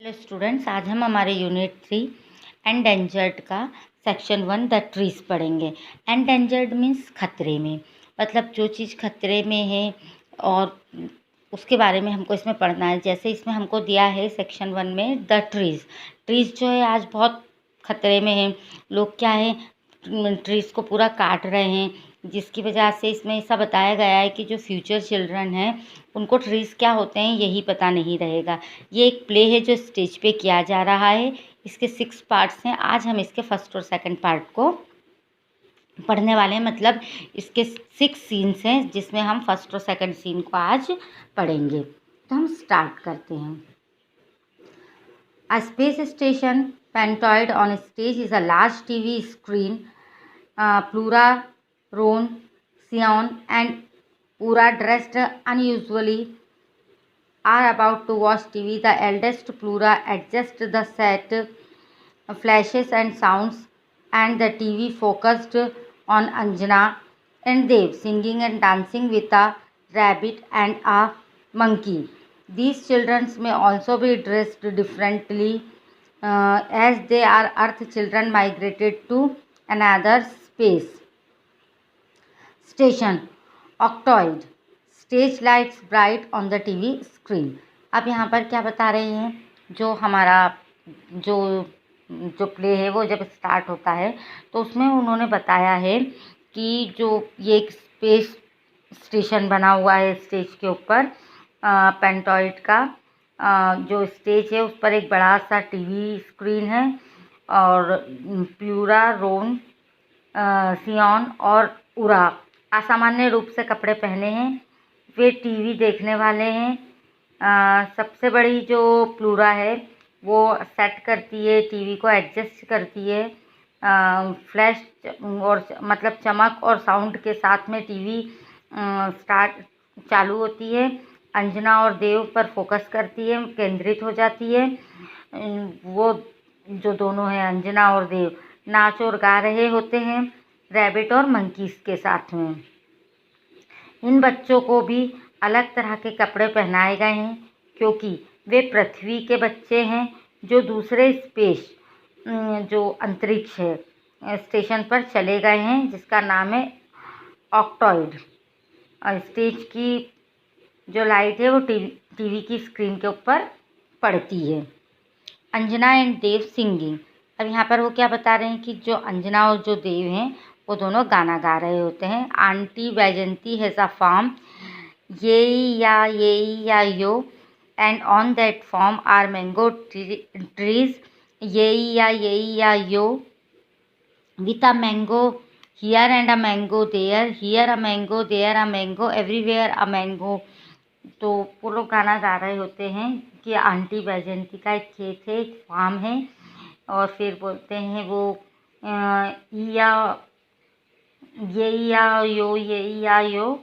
Hello students, आज हम हमारे यूनिट 3 एंडेंजर्ड का सेक्शन 1 द ट्रीज पढ़ेंगे। एंडेंजर्ड मीन्स खतरे में, मतलब जो चीज़ खतरे में है और उसके बारे में हमको इसमें पढ़ना है। जैसे इसमें हमको दिया है सेक्शन 1 में द ट्रीज़। ट्रीज़ जो है आज बहुत खतरे में है। लोग क्या है, ट्रीज़ को पूरा काट रहे हैं, जिसकी वजह से इसमें ऐसा बताया गया है कि जो फ्यूचर चिल्ड्रन हैं उनको ट्रीज़ क्या होते हैं यही पता नहीं रहेगा। ये एक प्ले है जो स्टेज पे किया जा रहा है। इसके 6 पार्ट्स हैं। आज हम इसके फर्स्ट और सेकंड पार्ट को पढ़ने वाले हैं, मतलब इसके 6 सीन्स हैं जिसमें हम फर्स्ट और सेकंड सीन को आज पढ़ेंगे। तो हम स्टार्ट करते हैं। A space station pantoloid on stage is a large TV screen. Plura, Ron, Sion and Ura, dressed unusually, are about to watch TV. The eldest Plura adjusts the set, flashes and sounds, and the TV focused on Anjana and Dev singing and dancing with a rabbit and a monkey. These children may also be dressed differently, as they are Earth children migrated to another space station. Octoid. Stage lights bright on the TV screen. अब यहाँ पर क्या बता रहे हैं, जो हमारा जो प्ले है वो जब स्टार्ट होता है तो उसमें उन्होंने बताया है कि जो ये एक स्पेस स्टेशन बना हुआ है स्टेज के ऊपर, पेंटॉइड का जो स्टेज है उस पर एक बड़ा सा टीवी स्क्रीन है और प्यूरा, रोन, सियोन और उरा असामान्य रूप से कपड़े पहने हैं। वे टीवी देखने वाले हैं। सबसे बड़ी जो प्लूरा है वो सेट करती है, टीवी को एडजस्ट करती है। फ्लैश और मतलब चमक और साउंड के साथ में टीवी चालू होती है। अंजना और देव पर फोकस करती है, केंद्रित हो जाती है। वो जो दोनों हैं अंजना और देव नाच और गा रहे होते हैं रैबिट और मंकीज के साथ में। इन बच्चों को भी अलग तरह के कपड़े पहनाए गए हैं क्योंकि वे पृथ्वी के बच्चे हैं जो दूसरे स्पेस जो अंतरिक्ष है स्टेशन पर चले गए हैं, जिसका नाम है ऑक्टॉइड। स्टेज की जो लाइट है वो टीवी की स्क्रीन के ऊपर पड़ती है। Anjana and Dev singing. अब यहाँ पर वो क्या बता रहे हैं कि जो अंजना और जो देव हैं वो दोनों गाना गा रहे होते हैं। Aunty Baijanti has a farm, ये या and on that farm are mango trees, ये या यो with a mango here and a mango there, here a mango, there a mango, everywhere a mango। तो वो लोग गाना गा रहे होते हैं कि आंटी बैजंती का एक खेत है, एक फार्म है, और फिर बोलते हैं वो ये या यो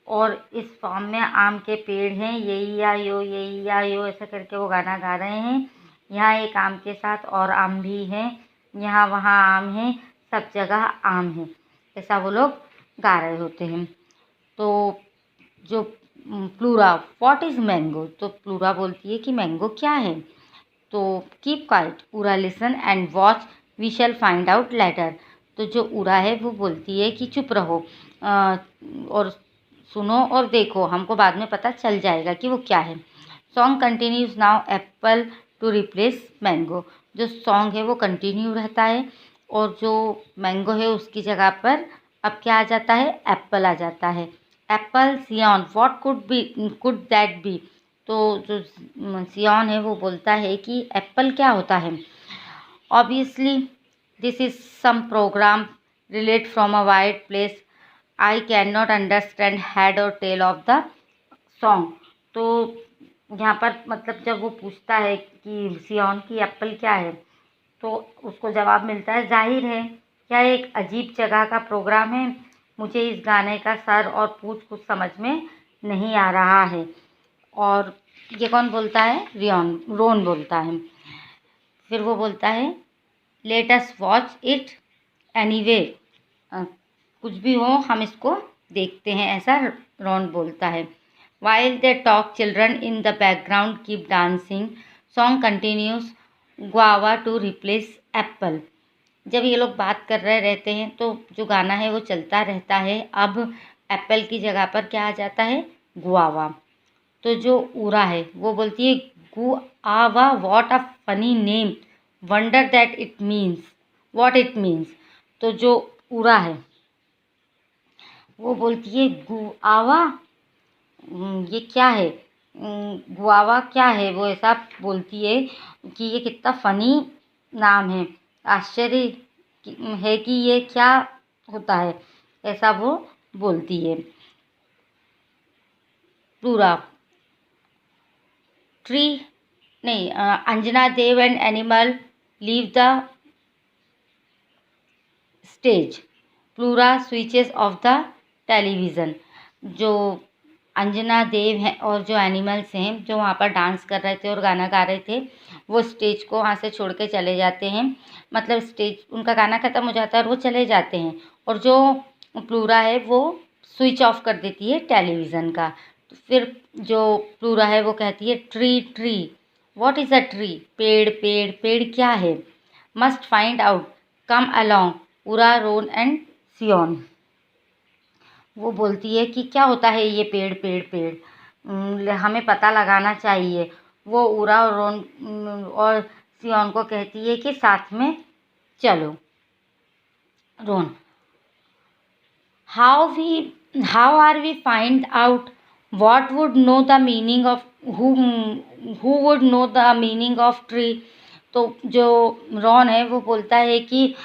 और इस फार्म में आम के पेड़ हैं, ये या यो ऐसा करके वो गाना गा रहे हैं। यहाँ एक आम के साथ और आम भी हैं, यहाँ वहाँ आम है, सब जगह आम है, ऐसा वो लोग गा रहे होते हैं। तो जो प्लूरा, व्हाट इज़ मैंगो, तो प्लूरा बोलती है कि मैंगो क्या है। तो कीप क्वाइट, उरा listen and watch, we shall find out later. तो जो उरा है वो बोलती है कि चुप रहो और सुनो और देखो, हमको बाद में पता चल जाएगा कि वो क्या है। Song continues now, apple to replace mango. जो सॉन्ग है वो कंटिन्यू रहता है और जो मैंगो है उसकी जगह पर अब क्या आ जाता है, एप्पल आ जाता है। Apple, Sion, what could that be. तो जो सियोन है वो बोलता है कि एप्पल क्या होता है। Obviously this is some program relate from a wide place, I can not understand head or tail of the song. तो यहाँ पर मतलब जब वो पूछता है कि सियोन की एप्पल क्या है तो उसको जवाब मिलता है, जाहिर है क्या एक अजीब जगह का प्रोग्राम है, मुझे इस गाने का सर और पूछ कुछ समझ में नहीं आ रहा है। और ये कौन बोलता है, रोन बोलता है। फिर वो बोलता है let us watch it anyway, कुछ भी हो हम इसको देखते हैं, ऐसा रोन बोलता है। While they talk children in the background keep dancing, song continues guava to replace apple. जब ये लोग बात कर रहे रहते हैं तो जो गाना है वो चलता रहता है। अब एप्पल की जगह पर क्या आ जाता है, गुआवा। तो जो उरा है वो बोलती है guava, what a funny name, wonder that it means, what it means. तो जो उरा है वो बोलती है गुआवा, ये क्या है, गुआवा क्या है, वो ऐसा बोलती है कि ये कितना फ़नी नाम है, आश्चर्य है कि ये क्या होता है, ऐसा वो बोलती है। पूरा ट्री नहीं, अंजना देव and animal leave the stage, Plura switches off the television. जो अंजना देव हैं और जो एनिमल्स हैं जो वहाँ पर डांस कर रहे थे और गाना गा रहे थे, वो स्टेज को वहाँ से छोड़ के चले जाते हैं। मतलब स्टेज, उनका गाना ख़त्म हो जाता है और वो चले जाते हैं, और जो प्लूरा है वो स्विच ऑफ कर देती है टेलीविज़न का। तो फिर जो प्लूरा है वो कहती है tree tree, what is a tree, पेड़ पेड़, पेड़ क्या है, must find out, come along, उरा रोन एंड सियोन। वो बोलती है कि क्या होता है ये पेड़ पेड़ पेड़, हमें पता लगाना चाहिए। वो उरा और रोन और सियोन को कहती है कि साथ में चलो। Ron, how are we find out what would know the meaning of, who would know the meaning of tree. तो जो रॉन है वो बोलता है कि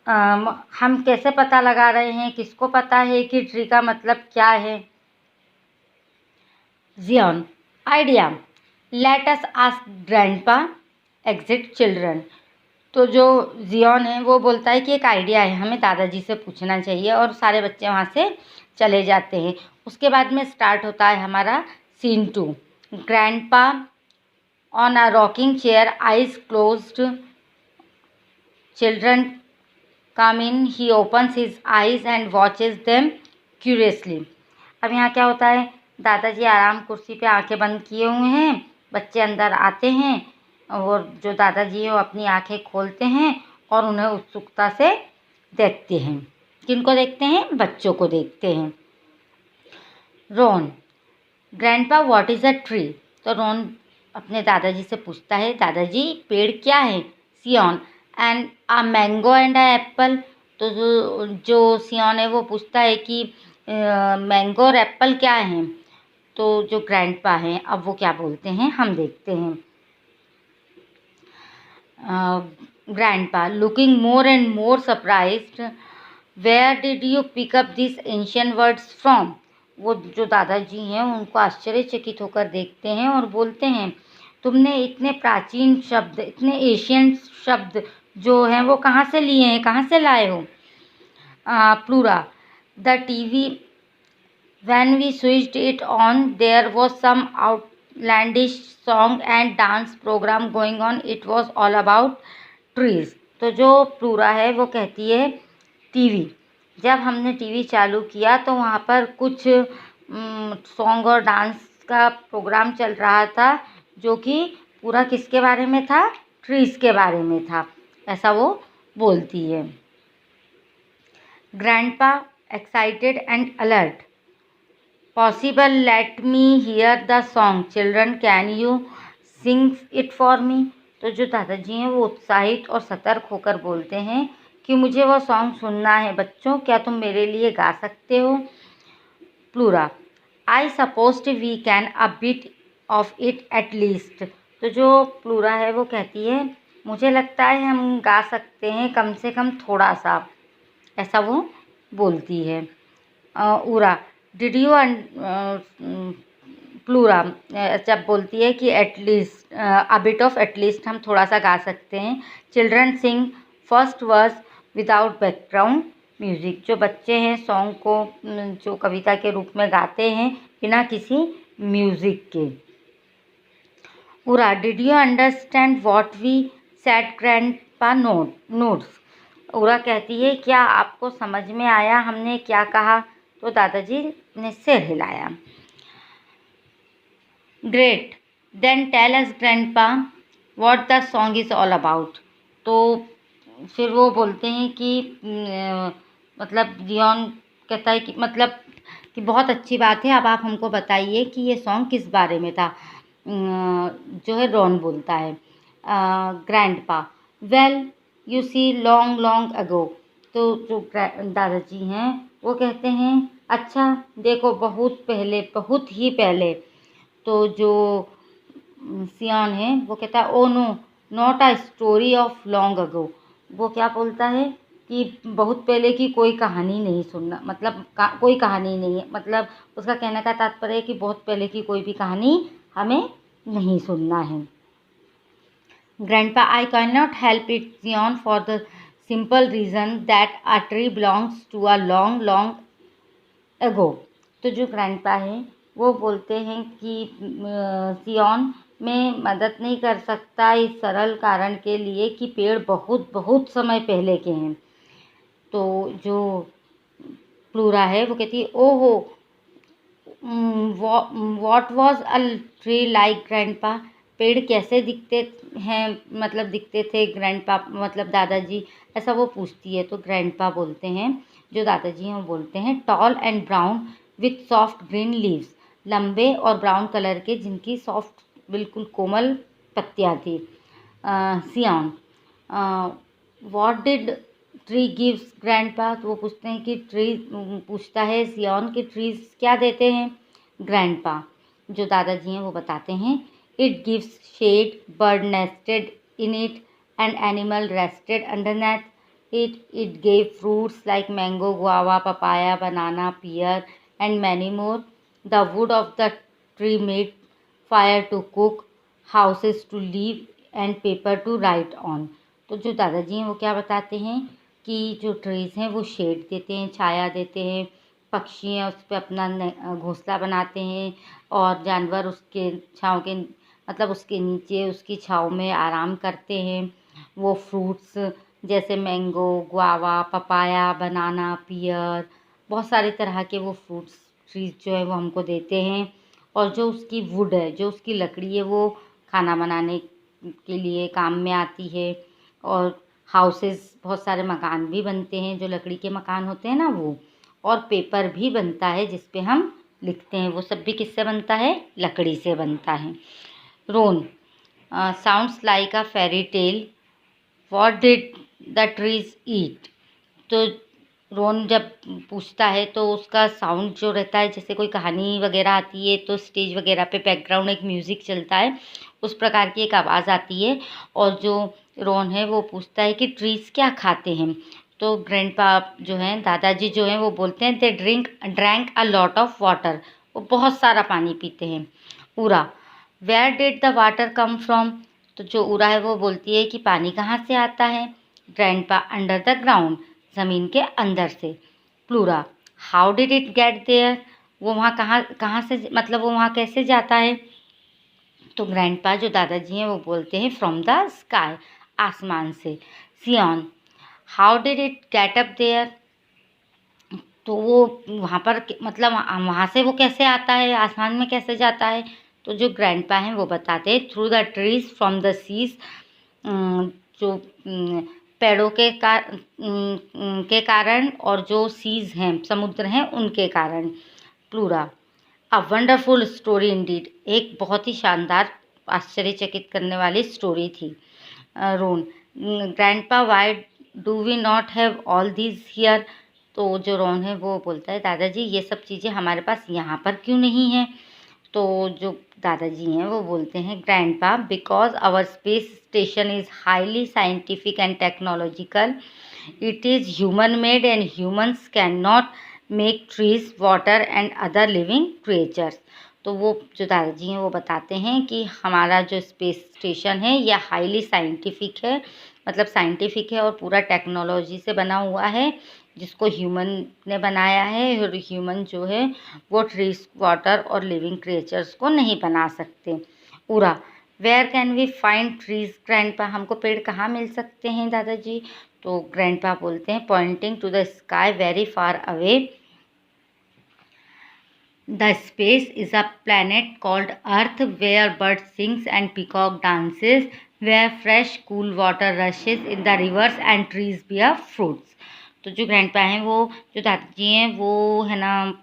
हम कैसे पता लगा रहे हैं, किसको पता है कि ट्री का मतलब क्या है। जियोन, idea, let us ask grandpa, exit children. तो जो जियोन है वो बोलता है कि एक आइडिया है, हमें दादाजी से पूछना चाहिए, और सारे बच्चे वहाँ से चले जाते हैं। उसके बाद में स्टार्ट होता है हमारा scene 2। Grandpa on a rocking chair, eyes closed, children come in, he opens his eyes and watches them curiously। अब यहाँ क्या होता है, दादाजी आराम कुर्सी पे आंखें बंद किए हुए हैं, बच्चे अंदर आते हैं और जो दादाजी हैं वो अपनी आंखें खोलते हैं और उन्हें उत्सुकता से देखते हैं। किनको देखते हैं, बच्चों को देखते हैं। Ron, grandpa what is a tree. तो रोन अपने दादाजी से पूछता है, दादाजी पेड़ क्या है। Sion, and a mango and a apple. तो जो सियोन है वो पूछता है कि मैंगो और एप्पल क्या हैं। तो जो ग्रैंडपा हैं अब वो क्या बोलते हैं हम देखते हैं। Grandpa, looking more and more surprised, where did you pick up this ancient words from. वो जो दादाजी हैं उनको आश्चर्यचकित होकर देखते हैं और बोलते हैं, तुमने इतने प्राचीन शब्द, इतने एशियंट शब्द जो हैं वो कहाँ से लिए हैं, कहाँ से लाए हो। Plura, the TV, when we switched it on there was some outlandish song and dance programme going on, it was all about trees. तो जो प्लूरा है वो कहती है टीवी, जब हमने टीवी चालू किया तो वहाँ पर कुछ सॉन्ग और डांस का प्रोग्राम चल रहा था जो कि पूरा किसके बारे में था, ट्रीज़ के बारे में था, ऐसा वो बोलती है। Grandpa, excited and alert, possible, let me here the song, children can you sing it for me. तो जो दादाजी हैं वो उत्साहित और सतर्क होकर बोलते हैं कि मुझे वो सॉन्ग सुनना है, बच्चों क्या तुम मेरे लिए गा सकते हो। Plura, I supposed we can a bit of it at least. तो जो प्लूरा है वो कहती है मुझे लगता है हम गा सकते हैं कम से कम थोड़ा सा, ऐसा वो बोलती है। उरा, डिड यू, प्लूरा जब बोलती है कि at least, a bit of at least, हम थोड़ा सा गा सकते हैं। Children sing first verse without background music. जो बच्चे हैं सॉन्ग को जो कविता के रूप में गाते हैं बिना किसी म्यूज़िक के। Ura, did you understand what we said grandpa notes. Ura कहती है क्या आपको समझ में आया हमने क्या कहा। तो दादाजी ने सिर हिलाया। Great, then tell us grandpa, what the song is all about. तो फिर वो बोलते हैं कि मतलब जियोन कहता है कि मतलब कि बहुत अच्छी बात है, अब आप हमको बताइए कि ये सॉन्ग किस बारे में था। जो है रॉन बोलता है grandpa, well you see long long ago. तो जो दादाजी हैं वो कहते हैं अच्छा देखो बहुत पहले, बहुत ही पहले। तो जो सियान है वो कहता है oh no not a story of long ago. वो क्या बोलता है कि बहुत पहले की कोई कहानी नहीं सुनना, मतलब कोई कहानी नहीं है, मतलब उसका कहने का तात्पर्य है कि बहुत पहले की कोई भी कहानी हमें नहीं सुनना है। Grandpa, I can not help it Zion for the simple reason that a tree belongs to a long long ago. तो जो ग्रैंडपा है वो बोलते हैं कि सियोन में मदद नहीं कर सकता इस सरल कारण के लिए कि पेड़ बहुत बहुत समय पहले के हैं। तो जो प्लूरा है वो कहती है ओहो what was a tree like grandpa. पेड़ कैसे दिखते हैं, मतलब दिखते थे ग्रैंडपा, मतलब दादाजी, ऐसा वो पूछती है। तो ग्रैंडपा बोलते हैं, जो दादाजी हैं वो बोलते हैं tall and brown with soft green leaves, लंबे और ब्राउन कलर के जिनकी सॉफ्ट बिल्कुल कोमल पत्तियाँ थी। सियान, what did tree gives grandpa. तो वो पूछते हैं कि ट्री पूछता है सियान कि ट्रीज क्या देते हैं। ग्रैंडपा, जो दादाजी हैं वो बताते हैं it gives shade, bird nested in it and animal rested underneath it gave fruits like mango, guava, papaya, banana, pear and many more. The wood of the tree made fire to cook, houses to live and paper to write on. तो जो दादाजी हैं वो क्या बताते हैं कि जो ट्रीज़ हैं वो शेड देते हैं, छाया देते हैं, पक्षी हैं उस पर अपना घोंसला बनाते हैं और जानवर उसके छाँव के, मतलब उसके नीचे उसकी छाँव में आराम करते हैं। वो फ्रूट्स जैसे मैंगो, गुआवा, पपाया, बनाना, पियर, बहुत सारे तरह के वो फ्रूट्स ट्रीज़ जो है वो हमको देते हैं। और जो उसकी वुड है, जो उसकी लकड़ी है, वो खाना बनाने के लिए काम में आती है। और हाउसेस, बहुत सारे मकान भी बनते हैं, जो लकड़ी के मकान होते हैं ना वो। और पेपर भी बनता है जिस पे हम लिखते हैं, वो सब भी किससे बनता है, लकड़ी से बनता है। Ron, sounds like a fairy tale, what did the trees eat. तो रोन जब पूछता है तो उसका साउंड जो रहता है, जैसे कोई कहानी वगैरह आती है तो स्टेज वगैरह पे बैकग्राउंड एक म्यूज़िक चलता है, उस प्रकार की एक आवाज़ आती है। और जो रोन है वो पूछता है कि ट्रीज़ क्या खाते हैं। तो ग्रैंडपा जो हैं, दादाजी जो हैं, वो बोलते हैं they drank a lot of water, वो बहुत सारा पानी पीते हैं। Ura, where did the water come from. तो जो उरा है वो बोलती है कि पानी कहाँ से आता है। ग्रैंडपा, अंडर द ग्राउंड, ज़मीन के अंदर से। Plura, how did it get there. वो वहाँ कहाँ कहाँ से, मतलब वो वहाँ कैसे जाता है। तो ग्रैंडपा, जो दादाजी हैं, वो बोलते हैं फ्रॉम द स्काई, आसमान से। Sion, how did it get up there. तो वो वहाँ पर मतलब वहाँ से वो कैसे आता है, आसमान में कैसे जाता है। तो जो ग्रैंडपा हैं वो बताते हैं through the trees from the seas, जो पेड़ों के कारण और जो सीज हैं, समुद्र हैं, उनके कारण। Plura, a wonderful story indeed, एक बहुत ही शानदार, आश्चर्यचकित करने वाली स्टोरी थी। Ron, grandpa, why do we not have all these here. तो जो रोन है वो बोलता है दादाजी ये सब चीज़ें हमारे पास यहाँ पर क्यों नहीं हैं। तो जो दादाजी हैं वो बोलते हैं grandpa, because our space station is highly scientific and technological, it is human made and humans can not make trees, water and other living creatures. तो वो जो दादाजी हैं वो बताते हैं कि हमारा जो स्पेस स्टेशन है यह हाईली साइंटिफिक है, मतलब साइंटिफिक है और पूरा टेक्नोलॉजी से बना हुआ है, जिसको ह्यूमन ने बनाया है। और ह्यूमन जो है वो ट्रीज, वाटर और लिविंग क्रिएचर्स को नहीं बना सकते। Ura, where can we find trees grandpa, हमको पेड़ कहाँ मिल सकते हैं दादाजी। तो ग्रैंडपा बोलते हैं pointing to the sky very far away, the space is a planet called Earth where bird sings and peacock dances where fresh cool water rushes in the rivers and trees bear fruits. तो जो grandpa हैं वो, जो दादाजी हैं वो है ना,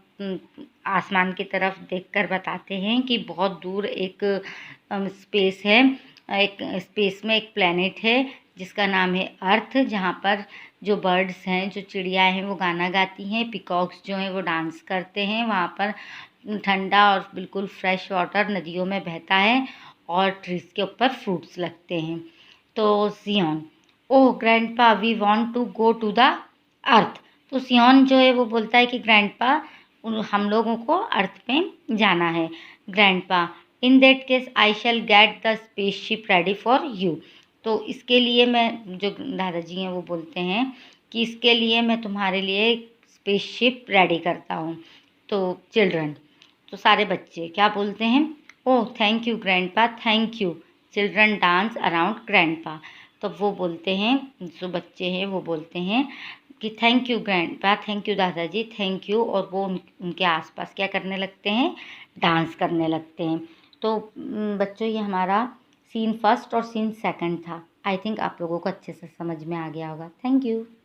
आसमान की तरफ देखकर बताते हैं कि बहुत दूर एक स्पेस है, एक स्पेस में एक प्लेनेट है जिसका नाम है अर्थ, जहाँ पर जो बर्ड्स हैं, जो चिड़िया हैं वो गाना गाती हैं, पिकॉक्स जो हैं वो डांस करते हैं, वहाँ पर ठंडा और बिल्कुल फ्रेश वाटर नदियों में बहता है और ट्रीज के ऊपर फ्रूट्स लगते हैं। तो Sion, oh grandpa we want to go to the earth. तो सियोन जो है वो बोलता है कि ग्रैंडपा, हम लोगों को अर्थ पे जाना है। Grandpa, in that case I shell get the spaceship ready for you. तो इसके लिए मैं, जो दादाजी हैं वो बोलते हैं कि इसके लिए मैं तुम्हारे लिए स्पेसशिप रेडी करता हूँ। तो चिल्ड्रन, तो सारे बच्चे क्या बोलते हैं, oh thank you grandpa, thank you. Children dance around grandpa. तो वो बोलते हैं, जो बच्चे हैं वो बोलते हैं कि thank you grandpa, thank you दादाजी, थैंक यू, और वो उनके आसपास क्या करने लगते हैं, डांस करने लगते हैं। तो बच्चों ये हमारा सीन फर्स्ट और सीन सेकंड था। आई थिंक आप लोगों को अच्छे से समझ में आ गया होगा। Thank you.